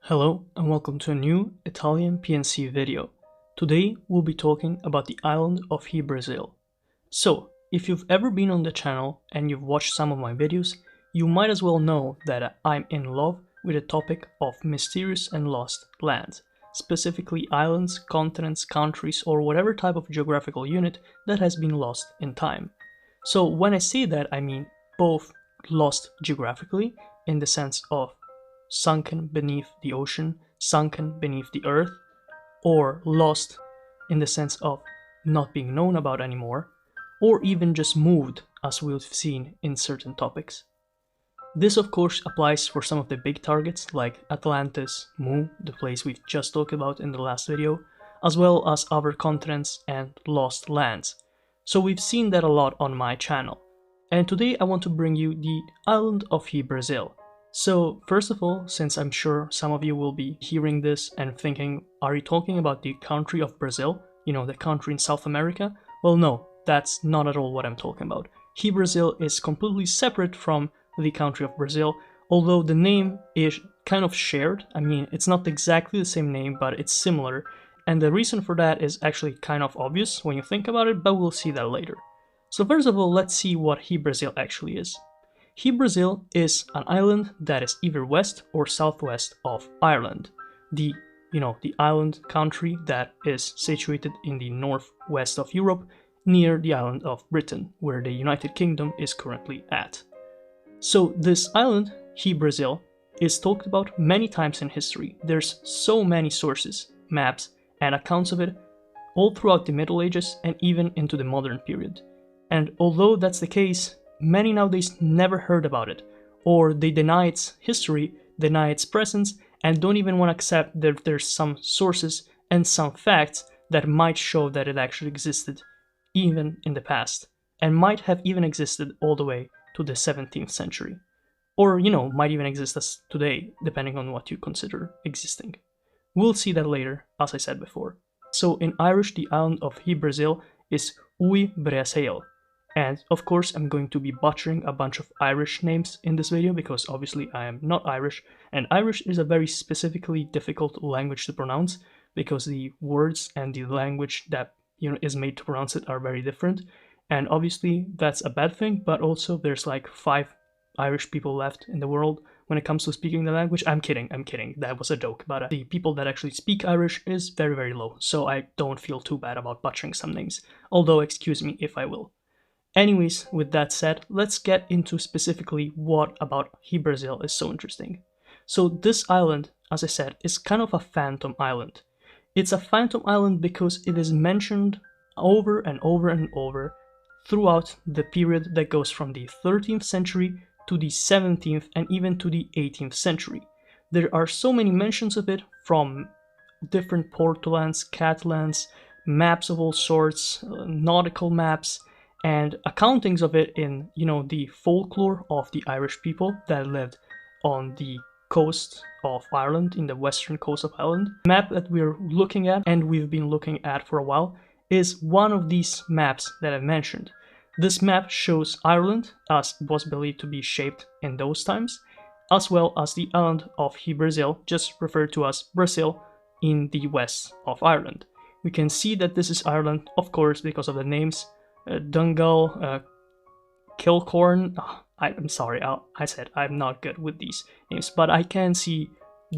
Hello and welcome to a new Italian PNC video. Today we'll be talking about the island of Hy Brasil. So, if you've ever been on the channel and you've watched some of my videos, you might as well know that I'm in love with the topic of mysterious and lost lands, specifically islands, continents, countries, or whatever type of geographical unit that has been lost in time. So when I say that, I mean both lost geographically, in the sense of sunken beneath the ocean, sunken beneath the earth, or lost in the sense of not being known about anymore, or even just moved, as we've seen in certain topics. This of course applies for some of the big targets like Atlantis, Mu, the place we've just talked about in the last video, as well as other continents and lost lands. So we've seen that a lot on my channel. And today I want to bring you the island of Hy Brasil. So first of all, since I'm sure some of you will be hearing this and thinking, are you talking about the country of Brazil? You know, the country in South America? Well, no, that's not at all what I'm talking about. Hy Brasil is completely separate from the country of Brazil, although the name is kind of shared. I mean, it's not exactly the same name, but it's similar. And the reason for that is actually kind of obvious when you think about it, but we'll see that later. So first of all, let's see what Hy Brasil actually is. Hy Brasil is an island that is either west or southwest of Ireland, the island country that is situated in the northwest of Europe, near the island of Britain, where the United Kingdom is currently at. So this island, Hy Brasil, is talked about many times in history. There's so many sources, maps, and accounts of it all throughout the Middle Ages and even into the modern period. And although that's the case, many nowadays never heard about it, or they deny its history, deny its presence, and don't even want to accept that there's some sources and some facts that might show that it actually existed even in the past, and might have even existed all the way to the 17th century. Or, might even exist as today, depending on what you consider existing. We'll see that later, as I said before. So in Irish, the island of Hy Brasil is Hy Brasil. And of course I'm going to be butchering a bunch of Irish names in this video because obviously I am not Irish, and Irish is a very specifically difficult language to pronounce because the words and the language that is made to pronounce it are very different. And obviously that's a bad thing, but also there's like 5 Irish people left in the world when it comes to speaking the language. I'm kidding, that was a joke, but the people that actually speak Irish is very, very low, so I don't feel too bad about butchering some names, although excuse me if I will. Anyways, with that said, let's get into specifically what about Hy Brasil is so interesting. So this island, as I said, is kind of a phantom island. It's a phantom island because it is mentioned over and over and over throughout the period that goes from the 13th century to the 17th and even to the 18th century. There are so many mentions of it from different portlands, Catalans, maps of all sorts, nautical maps, and accountings of it in, the folklore of the Irish people that lived on the coast of Ireland, in the western coast of Ireland. The map that we're looking at, and we've been looking at for a while, is one of these maps that I've mentioned. This map shows Ireland as it was believed to be shaped in those times, as well as the island of Hy Brasil, just referred to as Brazil, in the west of Ireland. We can see that this is Ireland, of course, because of the names. Dungal, Kilcorn, I'm sorry, I said I'm not good with these names, but I can see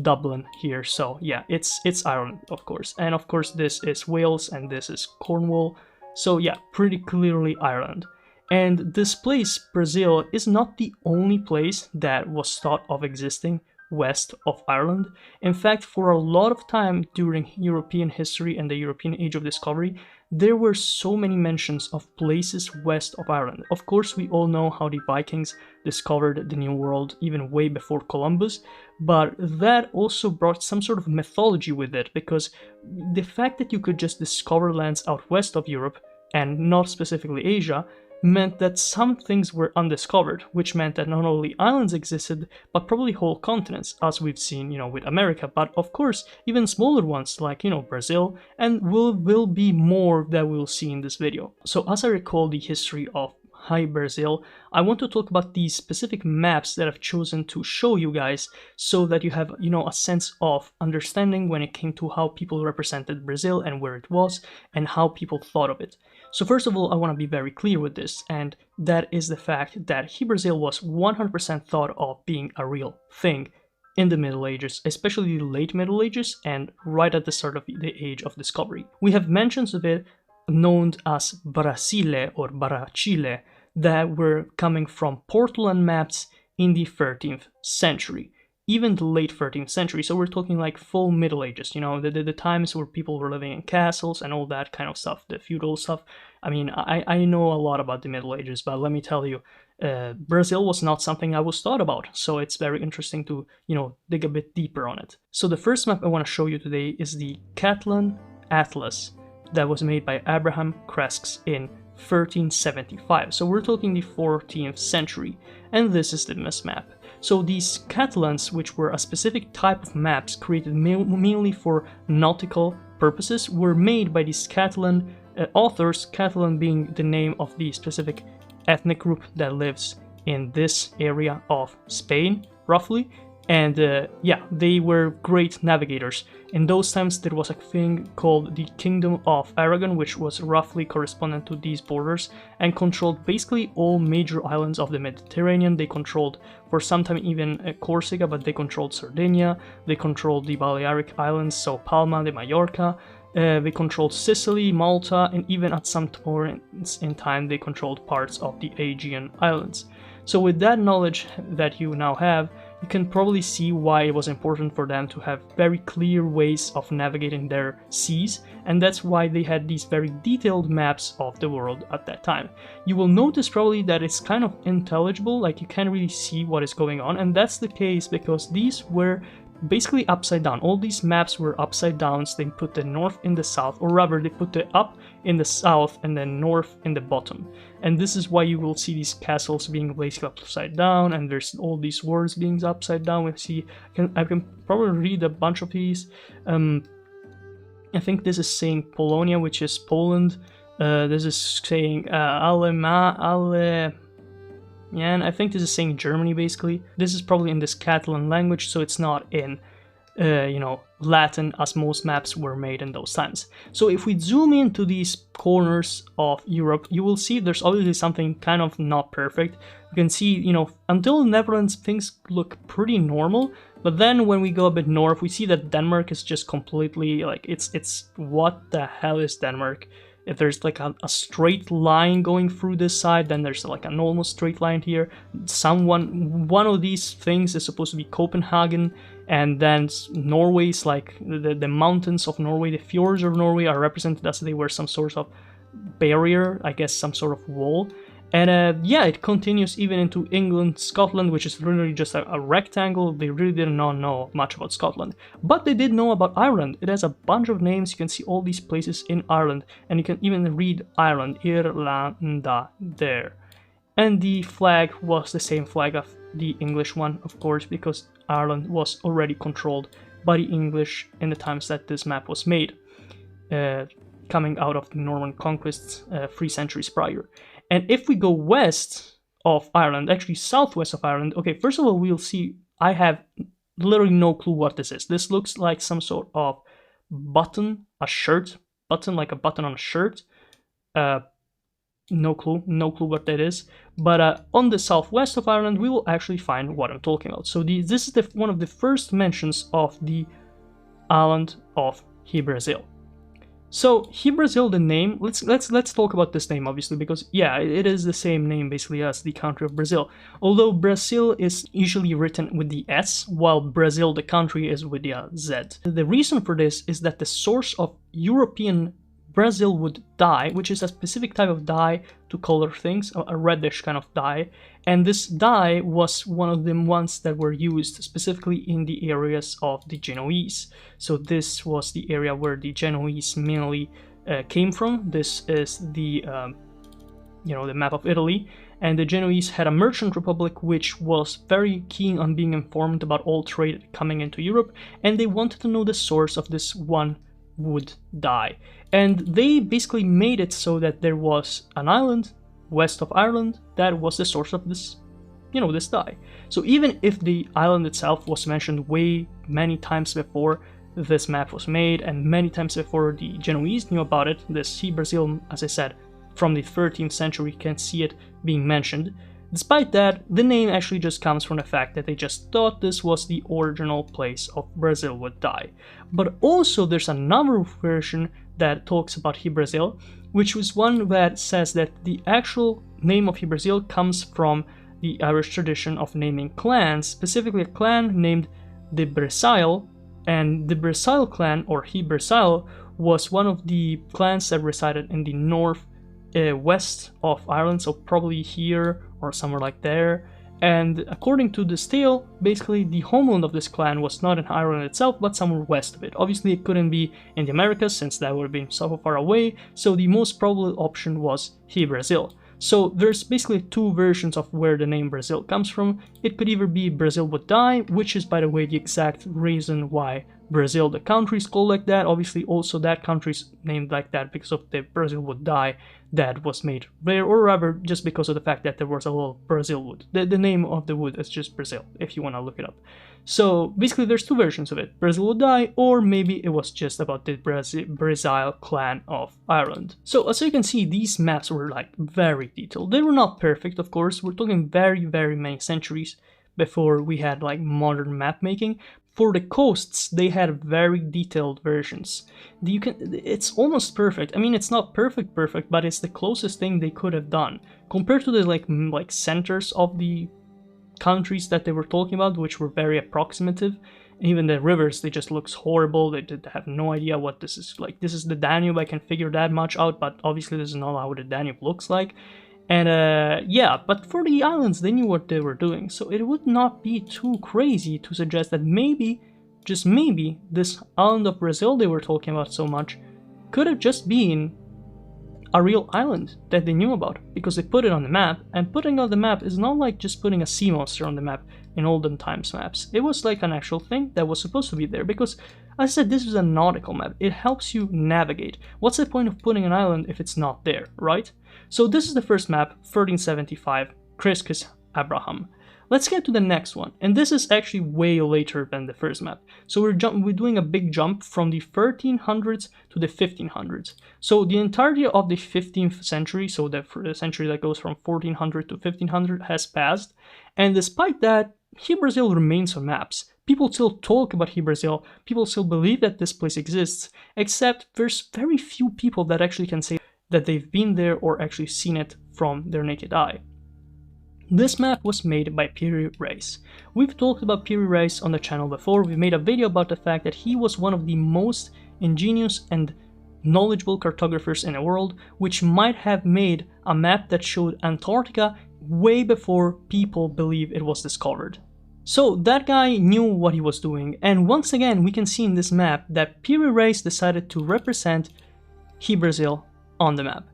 Dublin here, so yeah, it's Ireland, of course. And of course this is Wales and this is Cornwall, so yeah, pretty clearly Ireland. And this place, Brazil, is not the only place that was thought of existing west of Ireland. In fact, for a lot of time during European history and the European Age of Discovery, there were so many mentions of places west of Ireland. Of course, we all know how the Vikings discovered the New World even way before Columbus, but that also brought some sort of mythology with it, because the fact that you could just discover lands out west of Europe, and not specifically Asia, meant that some things were undiscovered, which meant that not only islands existed, but probably whole continents, as we've seen, with America, but of course, even smaller ones like, Brazil, and will be more that we'll see in this video. So as I recall the history of Hy Brasil, I want to talk about these specific maps that I've chosen to show you guys so that you have, a sense of understanding when it came to how people represented Brazil and where it was and how people thought of it. So first of all, I want to be very clear with this, and that is the fact that Hy Brasil was 100% thought of being a real thing in the Middle Ages, especially the late Middle Ages and right at the start of the Age of Discovery. We have mentions of it known as Brasile or Barachile that were coming from Portland maps in the 13th century, even the late 13th century. So we're talking like full Middle Ages, the times where people were living in castles and all that kind of stuff, the feudal stuff. I mean, I know a lot about the Middle Ages, but let me tell you, Brazil was not something I was thought about, so it's very interesting to, dig a bit deeper on it. So the first map I want to show you today is the Catalan Atlas that was made by Abraham Cresques in 1375. So we're talking the 14th century, and this is the map. So these Catalans, which were a specific type of maps created mainly for nautical purposes, were made by these Catalan authors, Catalan being the name of the specific ethnic group that lives in this area of Spain, roughly. And they were great navigators. In those times there was a thing called the Kingdom of Aragon, which was roughly correspondent to these borders and controlled basically all major islands of the Mediterranean. They controlled for some time even Corsica, but they controlled Sardinia, they controlled the Balearic Islands, so Palma de Mallorca, they controlled Sicily, Malta, and even at some points in time they controlled parts of the Aegean Islands. So with that knowledge that you now have, you can probably see why it was important for them to have very clear ways of navigating their seas, and that's why they had these very detailed maps of the world at that time. You will notice probably that it's kind of intelligible, like you can't really see what is going on, and that's the case because these were basically upside down. All these maps were upside down, so they put the north in the south, or rather they put the up in the south and then north in the bottom. And this is why you will see these castles being basically upside down, and there's all these words being upside down. We see, I can probably read a bunch of these. I think this is saying Polonia, which is Poland. This is saying yeah, and I think this is saying Germany, basically. This is probably in this Catalan language, so it's not in, Latin, as most maps were made in those times. So if we zoom into these corners of Europe, you will see there's obviously something kind of not perfect. You can see, until the Netherlands, things look pretty normal, but then when we go a bit north, we see that Denmark is just completely, like, it's what the hell is Denmark? If there's like a straight line going through this side, then there's like an almost straight line here. One of these things is supposed to be Copenhagen, and then Norway's like the mountains of Norway, the fjords of Norway are represented as they were some sort of barrier, I guess some sort of wall. And it continues even into England, Scotland, which is literally just a rectangle. They really did not know much about Scotland. But they did know about Ireland. It has a bunch of names. You can see all these places in Ireland. And you can even read Ireland, Irlanda, there. And the flag was the same flag of the English one, of course, because Ireland was already controlled by the English in the times that this map was made, coming out of the Norman conquests 3 centuries prior. And if we go west of Ireland, actually southwest of Ireland, okay, first of all, we'll see, I have literally no clue what this is. This looks like some sort of button, a shirt, button, like a button on a shirt. No clue what that is. But on the southwest of Ireland, we will actually find what I'm talking about. So this is one of the first mentions of the island of Hy Brasil. So Hy Brasil, the name, let's talk about this name, obviously, because yeah, it is the same name basically as the country of Brazil, although Brazil is usually written with the S, while Brazil, the country, is with the Z. The reason for this is that the source of European Brazil would dye, which is a specific type of dye to color things, a reddish kind of dye, and this dye was one of the ones that were used specifically in the areas of the Genoese. So this was the area where the Genoese mainly came from. This is the the map of Italy, and the Genoese had a merchant republic which was very keen on being informed about all trade coming into Europe, and they wanted to know the source of this one wood dye. And they basically made it so that there was an island west of Ireland that was the source of this, this dye. So even if the island itself was mentioned many times before this map was made, and many times before the Genoese knew about it, this Hy Brasil, as I said, from the 13th century, you can see it being mentioned. Despite that, the name actually just comes from the fact that they just thought this was the original place of Brazil would die. But also there's another version that talks about Hy Brasil, which was one that says that the actual name of Hy Brasil comes from the Irish tradition of naming clans, specifically a clan named the Brasil, and the Brasil clan, or Hy Brasil, was one of the clans that resided in the north west of Ireland, so probably here or somewhere like there. And according to this tale, basically the homeland of this clan was not in Ireland itself, but somewhere west of it. Obviously it couldn't be in the Americas, since that would have been so far away, so the most probable option was Hy Brasil. So there's basically two versions of where the name Brazil comes from. It could either be Brazil would die, which is, by the way, the exact reason why Brazil, the country, is called like that. Obviously also that country is named like that because of the Brazil would die that was made there, or rather just because of the fact that there was a little Brazil wood. The name of the wood is just Brazil, if you want to look it up. So basically there's two versions of it: Brazil would die, or maybe it was just about the Brasil clan of Ireland. So as you can see, these maps were like very detailed. They were not perfect, of course. We're talking very many centuries before we had like modern map making. For the coasts, they had very detailed versions. It's almost perfect. I mean, it's not perfect, but it's the closest thing they could have done compared to the like centers of the countries that they were talking about, which were very approximative. And even the rivers, they just looks horrible. They have no idea what this is like. This is the Danube. I can figure that much out, but obviously this is not how the Danube looks like. And yeah, but for the islands, they knew what they were doing, so it would not be too crazy to suggest that maybe, just maybe, this island of Brazil they were talking about so much could have just been a real island that they knew about, because they put it on the map, and putting on the map is not like just putting a sea monster on the map in olden times maps. It was like an actual thing that was supposed to be there, because as I said, this is a nautical map. It helps you navigate. What's the point of putting an island if it's not there, right? So this is the first map, 1375, Christus Abraham. Let's get to the next one, and this is actually way later than the first map. So we're doing a big jump from the 1300s to the 1500s. So the entirety of the 15th century, so the century that goes from 1400 to 1500, has passed, and despite that, Hy Brasil remains on maps. People still talk about Hy Brasil, people still believe that this place exists, except there's very few people that actually can say that they've been there or actually seen it from their naked eye. This map was made by Piri Reis. We've talked about Piri Reis on the channel before. We made a video about the fact that he was one of the most ingenious and knowledgeable cartographers in the world, which might have made a map that showed Antarctica way before people believe it was discovered. So that guy knew what he was doing, and once again we can see in this map that Piri Reis decided to represent Hy Brasil on the map.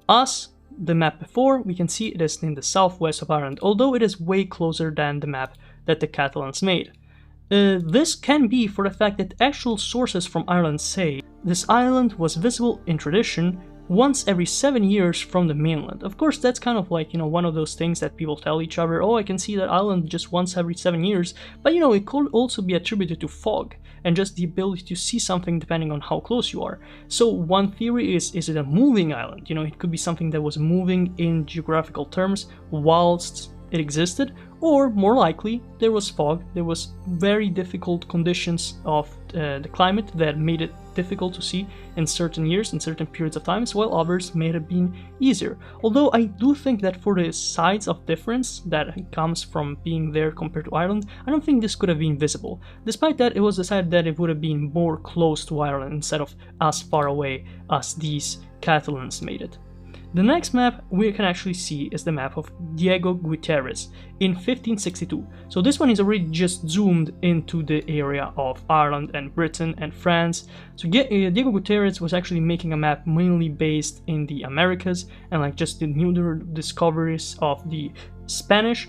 As the map before, we can see it is in the southwest of Ireland, although it is way closer than the map that the Catalans made. This can be for the fact that actual sources from Ireland say this island was visible in tradition once every 7 years from the mainland. Of course, that's kind of like, one of those things that people tell each other, oh, I can see that island just once every 7 years, but it could also be attributed to fog and just the ability to see something depending on how close you are. So one theory is it a moving island? It could be something that was moving in geographical terms whilst it existed, or more likely there was fog, there was very difficult conditions of the climate that made it difficult to see in certain years, in certain periods of times, while others may have been easier. Although I do think that for the size of difference that comes from being there compared to Ireland, I don't think this could have been visible. Despite that, it was decided that it would have been more close to Ireland instead of as far away as these Catalans made it. The next map we can actually see is the map of Diego Guterres in 1562. So this one is already just zoomed into the area of Ireland and Britain and France. So Diego Guterres was actually making a map mainly based in the Americas and like just the newer discoveries of the Spanish.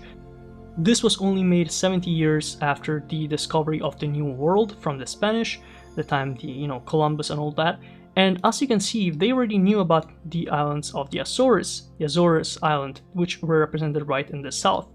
This was only made 70 years after the discovery of the New World from the Spanish, the time Columbus and all that. And as you can see, they already knew about the islands of the Azores Island, which were represented right in the south.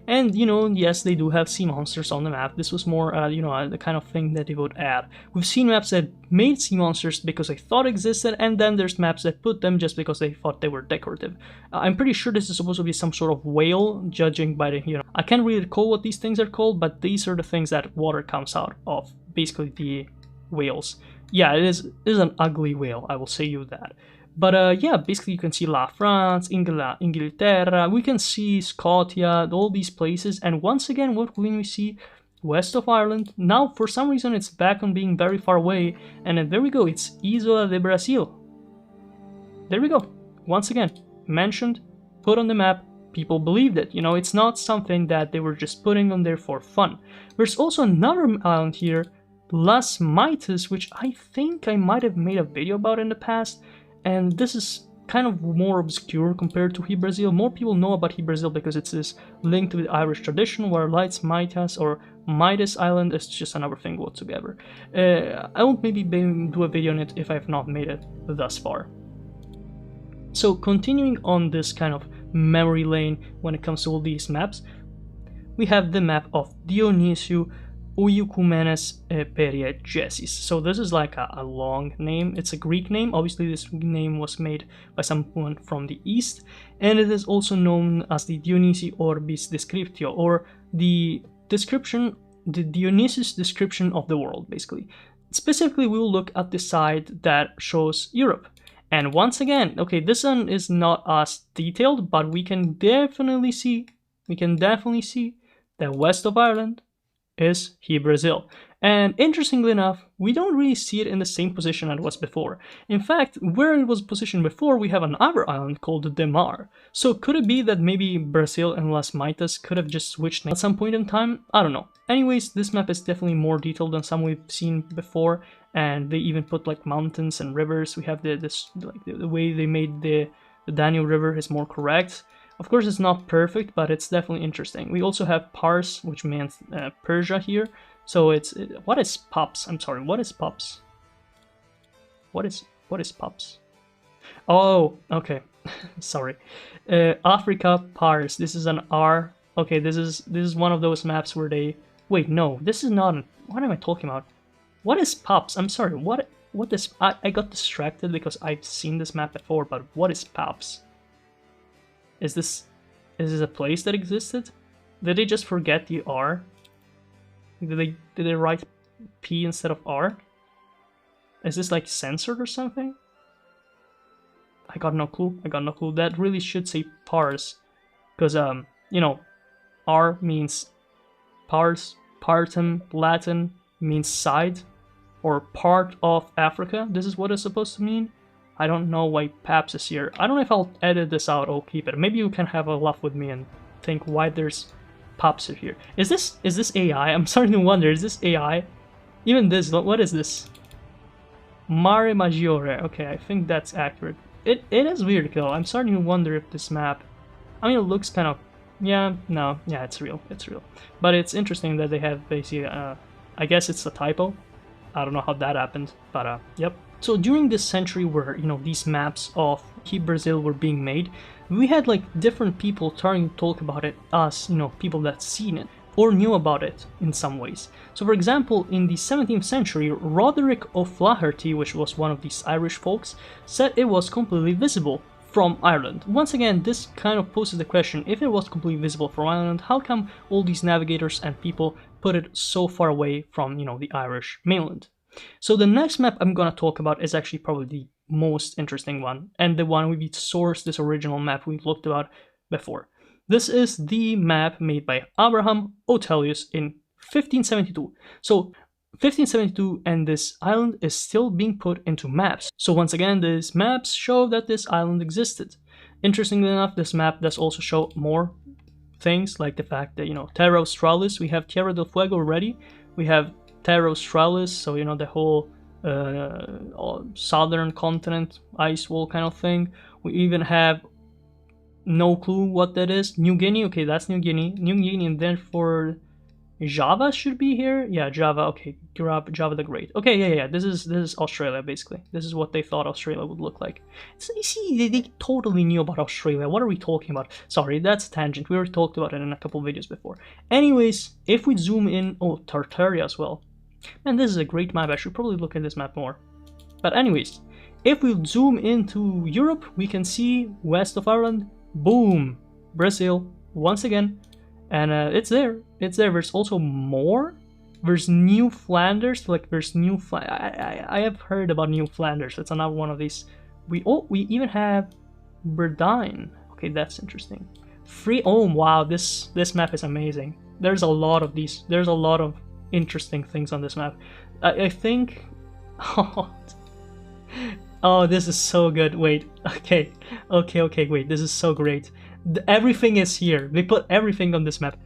And, you know, yes, they do have sea monsters on the map. This was more, you know, the kind of thing that they would add. We've seen maps that made sea monsters because they thought existed, and then there's maps that put them just because they thought they were decorative. I'm pretty sure this is supposed to be some sort of whale, judging by the, you know, I can't really recall what these things are called, but these are the things that water comes out of, basically the whales. Yeah, it is an ugly whale, I will say you that. But yeah, basically you can see La France, Inglaterra, we can see Scotia, all these places, and once again, what can we see? West of Ireland. Now, for some reason, it's back on being very far away, and then there we go, it's Isola de Brasil. There we go, once again, mentioned, put on the map, people believed it, you know, it's not something that they were just putting on there for fun. There's also another island here, Las Mitas, which I think I might have made a video about in the past, and this is kind of more obscure compared to Hy Brasil. More people know about Hy Brasil because it's this linked with Irish tradition, where Las Mitas or Midas Island is just another thing altogether. I won't maybe do a video on it if I've not made it thus far. So continuing on this kind of memory lane when it comes to all these maps, we have the map of Dionysiou Oikomenes Periegesis. So this is like a long name. It's a Greek name. Obviously this name was made by someone from the east, and it is also known as the Dionysi Orbis Descriptio, or the Dionysus description of the world, basically. Specifically, we will look at the side that shows Europe. And once again, okay, this one is not as detailed, but we can definitely see that west of Ireland is Hy Brasil. And interestingly enough, we don't really see it in the same position as it was before. In fact, where it was positioned before, we have another island called the Mar. So could it be that maybe Brazil and Las Mitas could have just switched at some point in time? I don't know. Anyways, this map is definitely more detailed than some we've seen before, and they even put like mountains and rivers. We have the way they made the Danube River is more correct. Of course, it's not perfect, but it's definitely interesting. We also have Pars, which means Persia here. So what is Pops? I'm sorry, what is Pops? What is Pops? Oh, okay. Sorry. Africa, Pars. This is an R. Okay, this is one of those maps where they... Wait, no, this is not... What am I talking about? What is Pops? I'm sorry, what is... I got distracted because I've seen this map before, but what is Pops? Is this a place that existed? Did they just forget the R? Did they write P instead of R? Is this like censored or something? I got no clue. That really should say Pars, because you know, R means Pars, partum, Latin means side or part of Africa. This is what it's supposed to mean. I don't know why Paps is here. I don't know if I'll edit this out or keep it. Maybe you can have a laugh with me and think why there's Paps here. Is this AI? I'm starting to wonder, is this AI? Even this, what is this? Mare Maggiore. Okay, I think that's accurate. It is weird though. I'm starting to wonder if this map... I mean, it looks kind of... Yeah, no, yeah, it's real. But it's interesting that they have basically... I guess it's a typo. I don't know how that happened, but yep. So during this century where, you know, these maps of Hy Brasil were being made, we had like different people starting to talk about it as, you know, people that seen it or knew about it in some ways. So for example, in the 17th century, Roderick O'Flaherty, which was one of these Irish folks, said it was completely visible from Ireland. Once again, this kind of poses the question, if it was completely visible from Ireland, how come all these navigators and people put it so far away from, you know, the Irish mainland? So the next map I'm gonna talk about is actually probably the most interesting one, and the one we sourced this original map we looked about before. This is the map made by Abraham Ortelius in 1572. So 1572, and this island is still being put into maps. So once again, these maps show that this island existed. Interestingly enough, this map does also show more things, like the fact that, you know, Terra Australis, we have Tierra del Fuego already, we have Terra Australis, so, you know, the whole southern continent, ice wall kind of thing. We even have no clue what that is. New Guinea, okay, that's New Guinea, and therefore Java should be here. Yeah, Java. Okay, Java the Great. Okay, yeah. This is Australia basically. This is what they thought Australia would look like. So you see, they totally knew about Australia. What are we talking about? Sorry, that's a tangent. We already talked about it in a couple videos before. Anyways, if we zoom in, oh, Tartaria as well. Man, this is a great map. I should probably look at this map more. But anyways, if we zoom into Europe, we can see west of Ireland. Boom, Brazil once again. And it's there. There's also more. There's New Flanders. Like there's New I have heard about New Flanders. It's another one of these. We even have Berdine. Okay, that's interesting. Oh wow, this map is amazing. There's a lot of these. There's a lot of interesting things on this map. I think. Oh, this is so good. Wait. Okay. Wait. This is so great. Everything is here. They put everything on this map.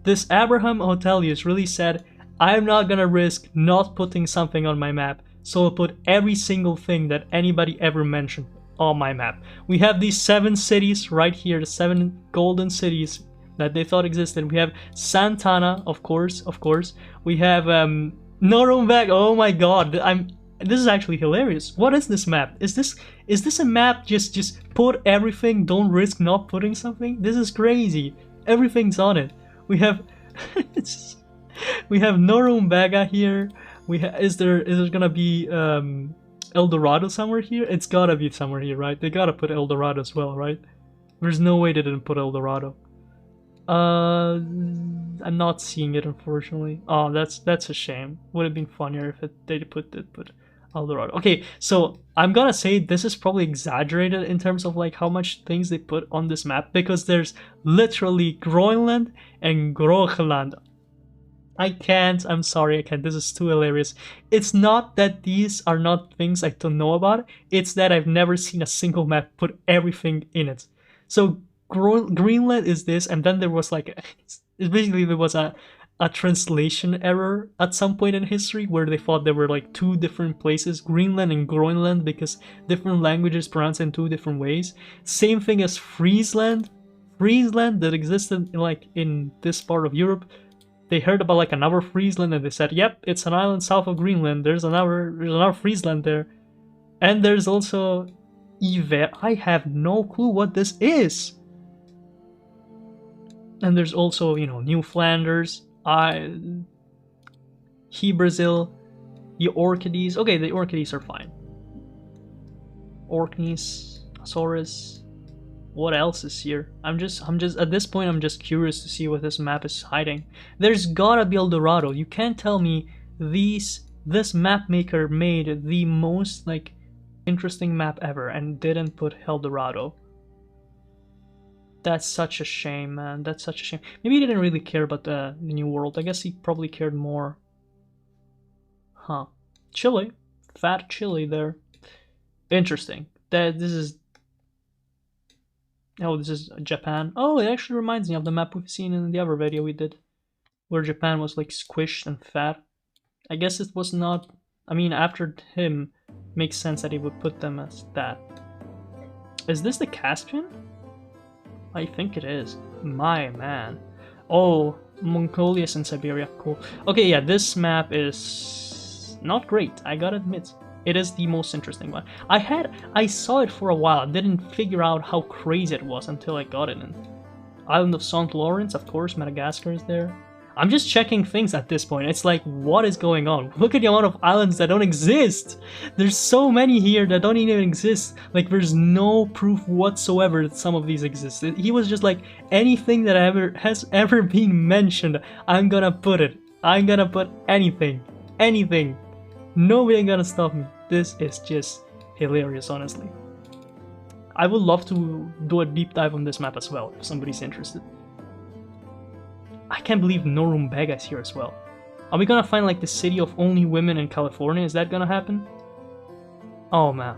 This Abraham Ortelius really said, I'm not gonna risk not putting something on my map, so I'll put every single thing that anybody ever mentioned on my map. We have these 7 cities right here, the 7 golden cities that they thought existed. We have Santana, of course. We have Nuremberg. Oh my god, this is actually hilarious. What is this map? Is this a map just put everything, don't risk not putting something? This is crazy. Everything's on it. We have we have Nuremberg here. Is there gonna be El Dorado somewhere here? It's gotta be somewhere here, right? They gotta put El Dorado as well, right? There's no way they didn't put El Dorado. I'm not seeing it, unfortunately. Oh, that's a shame. Would have been funnier if they put El Dorado. Okay, so I'm gonna say this is probably exaggerated in terms of like how much things they put on this map, because there's literally Groenland and Groenland. I'm sorry, I can't. This is too hilarious. It's not that these are not things I don't know about, it's that I've never seen a single map put everything in it. So Greenland is this, and then there was like, basically there was a translation error at some point in history where they thought there were like 2 different places, Greenland and Groenland, because different languages pronounce in 2 different ways. Same thing as Friesland that existed in this part of Europe. They heard about like another Friesland and they said, yep, it's an island south of Greenland. There's another Friesland there. And there's also Iver. I have no clue what this is. And there's also, New Flanders, Hy Brasil, the Orchids. Okay, the Orchids are fine. Orkneys, Azores. What else is here? I'm just at this point I'm just curious to see what this map is hiding. There's gotta be El Dorado. You can't tell me this map maker made the most like interesting map ever and didn't put El Dorado. That's such a shame, man. That's such a shame. Maybe he didn't really care about the New World. I guess he probably cared more. Huh. Chile. Fat Chile there. Interesting. This is Japan. Oh, it actually reminds me of the map we've seen in the other video we did, where Japan was like squished and fat. I guess it was not... I mean, after him, makes sense that he would put them as that. Is this the Caspian? I think it is. My man. Oh, Mongolia and Siberia. Cool. Okay, yeah, this map is not great, I gotta admit. It is the most interesting one. I saw it for a while, didn't figure out how crazy it was until I got it in. Island of St. Lawrence, of course, Madagascar is there. I'm just checking things at this point. It's like, what is going on? Look at the amount of islands that don't exist. There's so many here that don't even exist. Like, there's no proof whatsoever that some of these exist. He was just like, anything that has ever been mentioned, I'm gonna put it. I'm gonna put anything. Anything. Nobody ain't gonna stop me. This is just hilarious, honestly. I would love to do a deep dive on this map as well, if somebody's interested. I can't believe Nuremberg is here as well. Are we gonna find like the city of only women in California? Is that gonna happen? Oh man.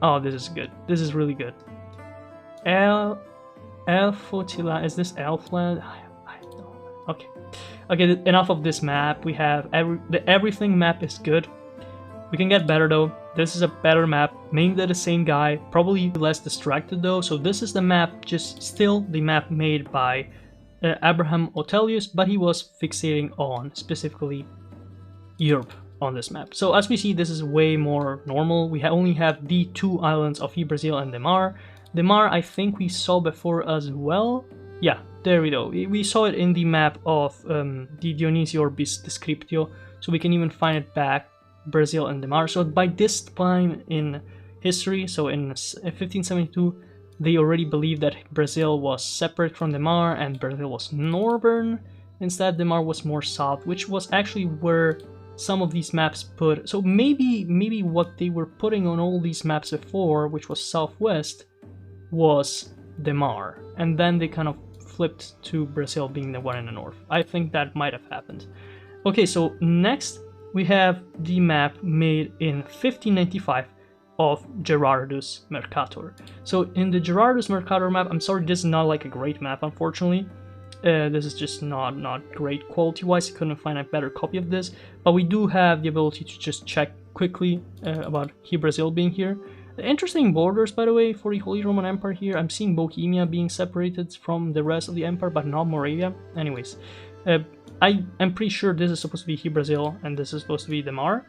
Oh, this is good. This is really good. Elfotila. Is this Elfland? I don't know. Okay. Okay, enough of this map. We have the everything map is good. We can get better though. This is a better map, made by the same guy, probably less distracted though. So this is the map, just still the map made by Abraham Ortelius, but he was fixating on specifically Europe on this map. So as we see, this is way more normal. We only have the two islands of Hy Brasil and Demar. Demar, I think we saw before as well. Yeah, there we go. We saw it in the map of the Dionisio Orbis Descriptio, so we can even find it back, Brazil and Demar. So by this time in history, so in 1572, they already believed that Brazil was separate from Demar and Brazil was northern. Instead, Demar was more south, which was actually where some of these maps put. So maybe what they were putting on all these maps before, which was southwest, was Demar, and then they kind of flipped to Brazil being the one in the north. I think that might have happened. Okay, so next we have the map made in 1595 of Gerardus Mercator. So in the Gerardus Mercator map, I'm sorry, this is not like a great map, unfortunately. This is just not great quality-wise. I couldn't find a better copy of this, but we do have the ability to just check quickly about Hy Brasil being here. Interesting borders, by the way, for the Holy Roman Empire here. I'm seeing Bohemia being separated from the rest of the empire, but not Moravia. Anyways, I'm pretty sure this is supposed to be Hy Brasil, and this is supposed to be Demar,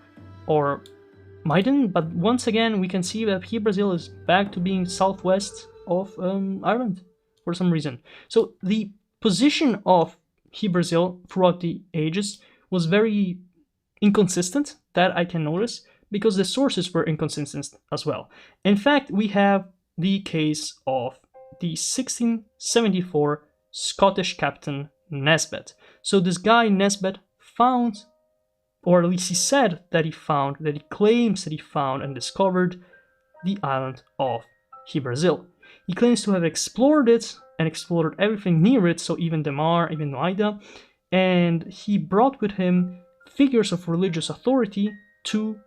or Maiden, but once again, we can see that Hy Brasil is back to being southwest of Ireland for some reason. So the position of Hy Brasil throughout the ages was very inconsistent, that I can notice, because the sources were inconsistent as well. In fact, we have the case of the 1674 Scottish captain Nesbet. So this guy Nesbet found, or at least he said that he found, that he claims that he found and discovered the island of Hy Brasil. He claims to have explored it and explored everything near it, so even Demar, even Noida, and he brought with him figures of religious authority to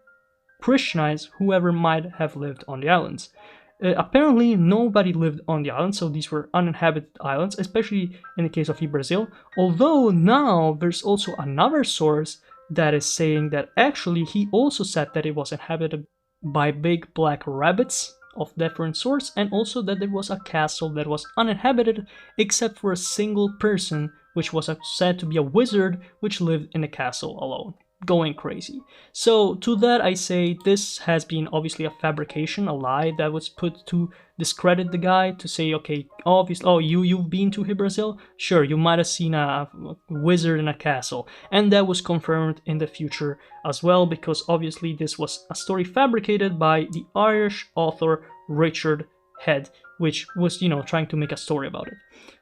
Christianize whoever might have lived on the islands. Apparently nobody lived on the island, so these were uninhabited islands, especially in the case of Hy Brasil, although now there's also another source that is saying that actually he also said that it was inhabited by big black rabbits of different sorts, and also that there was a castle that was uninhabited except for a single person, which was said to be a wizard, which lived in the castle alone. Going crazy. So to that I say this has been obviously a fabrication, a lie that was put to discredit the guy, to say, okay, obviously, oh, you've been to Hy Brasil? Sure, you might have seen a wizard in a castle. And that was confirmed in the future as well, because obviously this was a story fabricated by the Irish author Richard Head, which was, trying to make a story about it.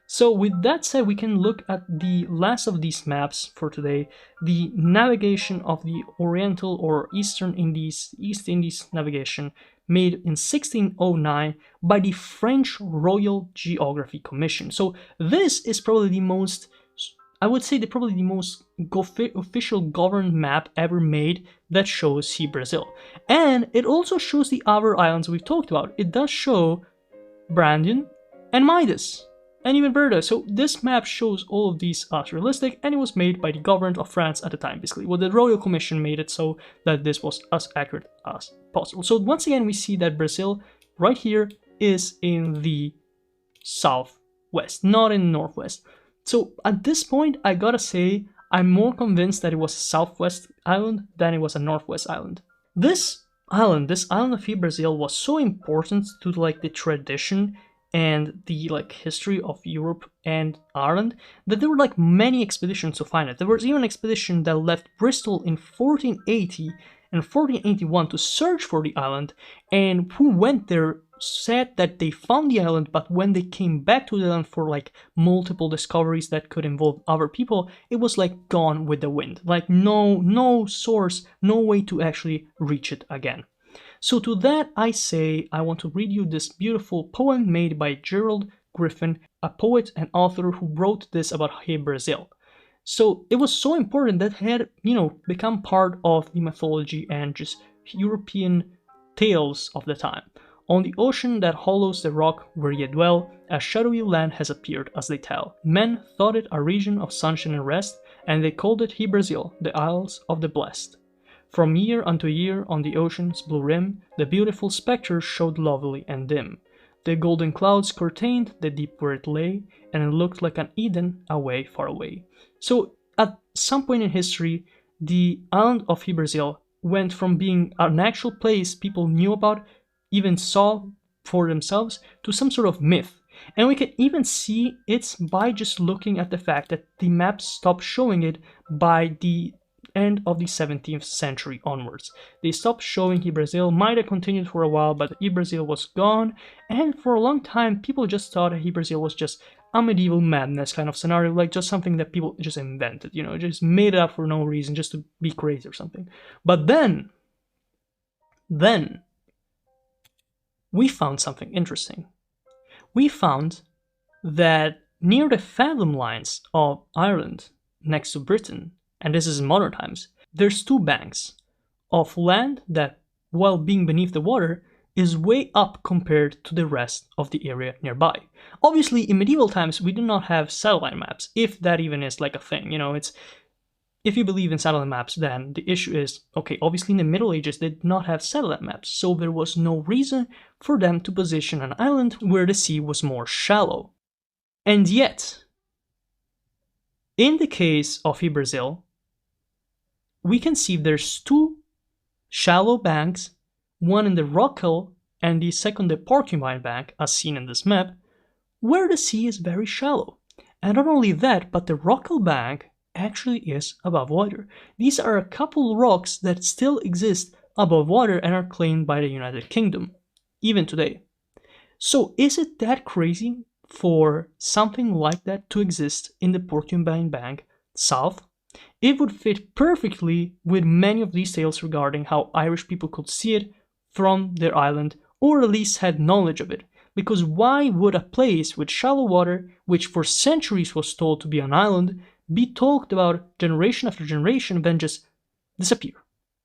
So with that said, we can look at the last of these maps for today, the navigation of the Oriental or East Indies navigation, made in 1609 by the French Royal Geography Commission. So this is probably the most, I would say, probably the most official governed map ever made that shows Hy Brasil. And it also shows the other islands we've talked about. It does show Brandon and Midas, and even Berta. So this map shows all of these as realistic, and it was made by the government of France at the time, basically. Well, the Royal Commission made it so that this was as accurate as possible. So once again, we see that Brazil right here is in the southwest, not in the northwest. So at this point, I gotta say, I'm more convinced that it was a southwest island than it was a northwest island. This island of Hy Brasil was so important to the tradition and the history of Europe and Ireland that there were many expeditions to find it. There was even an expedition that left Bristol in 1480 and 1481 to search for the island, and who went there said that they found the island, but when they came back to the island for multiple discoveries that could involve other people, it was gone with the wind. No source, no way to actually reach it again. So to that I say, I want to read you this beautiful poem made by Gerald Griffin, a poet and author who wrote this about Hy Brasil. So it was so important that it had, become part of the mythology and just European tales of the time. On the ocean that hollows the rock where ye dwell, a shadowy land has appeared, as they tell. Men thought it a region of sunshine and rest, and they called it Hy Brasil, the Isles of the Blessed. From year unto year on the ocean's blue rim, the beautiful spectre showed lovely and dim. The golden clouds curtained the deep where it lay, and it looked like an Eden away, far away. So at some point in history, the island of Hy Brasil went from being an actual place people knew about, even saw for themselves, to some sort of myth. And we can even see it by just looking at the fact that the maps stopped showing it by the end of the 17th century onwards. They stopped showing Hy Brasil, might have continued for a while, but Hy Brasil was gone, and for a long time people just thought Hy Brasil was just a medieval madness kind of scenario, like just something that people just invented, you know, just made it up for no reason, just to be crazy or something. But then we found something interesting. We found that near the fathom lines of Ireland, next to Britain, and this is in modern times, there's two banks of land that, while being beneath the water, is way up compared to the rest of the area nearby. Obviously, in medieval times, we did not have satellite maps, if that even is like a thing, you know, it's... If you believe in satellite maps, then the issue is, okay, obviously in the Middle Ages they did not have satellite maps, so there was no reason for them to position an island where the sea was more shallow. And yet, in the case of Hy Brasil, we can see there's two shallow banks, one in the Rockhill and the second the Porcupine Bank, as seen in this map, where the sea is very shallow. And not only that, but the Rockhill Bank actually is above water. These are a couple rocks that still exist above water and are claimed by the United Kingdom, even today. So is it that crazy for something like that to exist in the Porcupine Bank south? It would fit perfectly with many of these tales regarding how Irish people could see it from their island, or at least had knowledge of it. Because why would a place with shallow water, which for centuries was told to be an island, be talked about generation after generation, then just disappear,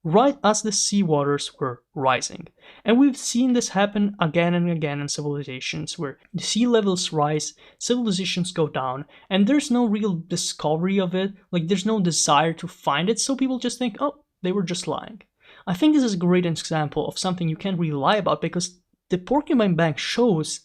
right as the sea waters were rising? And we've seen this happen again and again in civilizations, where the sea levels rise, civilizations go down, and there's no real discovery of it, like there's no desire to find it, so people just think, oh, they were just lying. I think this is a great example of something you can't really lie about, because the Porcupine Bank shows,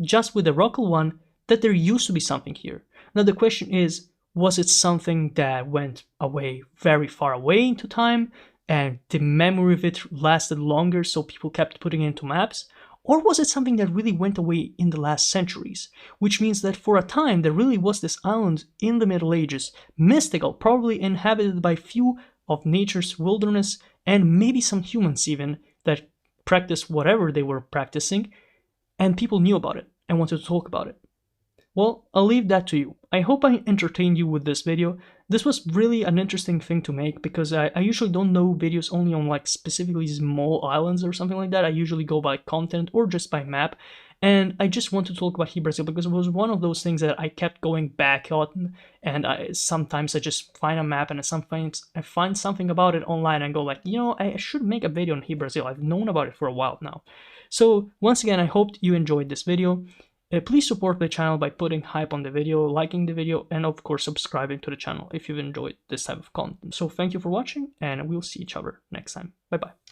just with the Rockhill one, that there used to be something here. Now the question is, was it something that went away very far away into time, and the memory of it lasted longer so people kept putting it into maps? Or was it something that really went away in the last centuries? Which means that for a time there really was this island in the Middle Ages, mythical, probably inhabited by few of nature's wilderness, and maybe some humans even, that practiced whatever they were practicing, and people knew about it and wanted to talk about it. Well, I'll leave that to you. I hope I entertained you with this video. This was really an interesting thing to make, because I usually don't know videos only on like specifically small islands or something like that. I usually go by content or just by map. And I just want to talk about Hy Brasil because it was one of those things that I kept going back on, and sometimes I just find a map and sometimes I find something about it online and go like, you know, I should make a video on Hy Brasil. I've known about it for a while now. So once again, I hope you enjoyed this video. Please support the channel by putting hype on the video, liking the video, and of course subscribing to the channel if you've enjoyed this type of content. So thank you for watching, and we'll see each other next time. Bye bye.